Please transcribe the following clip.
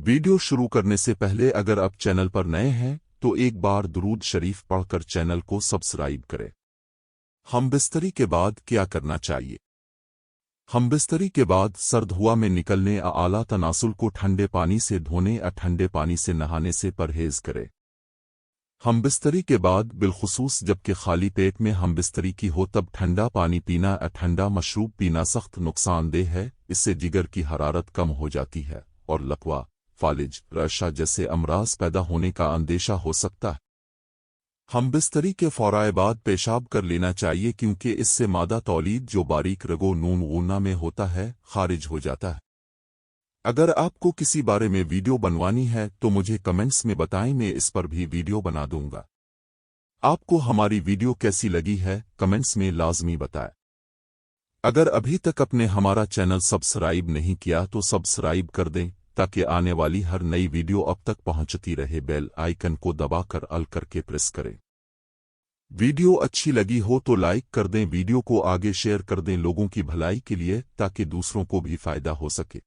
Video शुरू करने से पहले अगर आप चैनल पर नए हैं तो एक बार दुरूद शरीफ पढ़कर चैनल को सब्सक्राइब करें। हम बिस्तरी के बाद क्या करना चाहिए? हम बिस्तरी के बाद सर्द हवा में निकलने या आला तनासुल को ठंडे पानी से धोने या ठंडे पानी से नहाने से परहेज करें। हम बिस्तरी के बाद बिलखुसूस जबकि खाली पेट में हम बिस्तरी की हो तब ठंडा पानी पीना या ठंडा मशरूब पीना सख्त नुकसानदेह है। इससे जिगर की हरारत कम हो जाती है और लकवा, फालिज, रशा जैसे अमराज पैदा होने का अंदेशा हो सकता है। हम बिस्तरी के फौराए बाद पेशाब कर लेना चाहिए क्योंकि इससे मादा तौलीद जो बारीक रगो नून ऊना में होता है खारिज हो जाता है। अगर आपको किसी बारे में वीडियो बनवानी है तो मुझे कमेंट्स में बताएं, मैं इस पर भी वीडियो बना दूंगा। आपको हमारी वीडियो कैसी लगी है कमेंट्स में लाजमी बताएं। अगर अभी तक आपने हमारा चैनल सब्सक्राइब नहीं किया तो सब्सक्राइब कर दें ताकि आने वाली हर नई वीडियो अब तक पहुंचती रहे। बेल आइकन को दबाकर ऑल करके प्रेस करें। वीडियो अच्छी लगी हो तो लाइक कर दें, वीडियो को आगे शेयर कर दें लोगों की भलाई के लिए ताकि दूसरों को भी फायदा हो सके।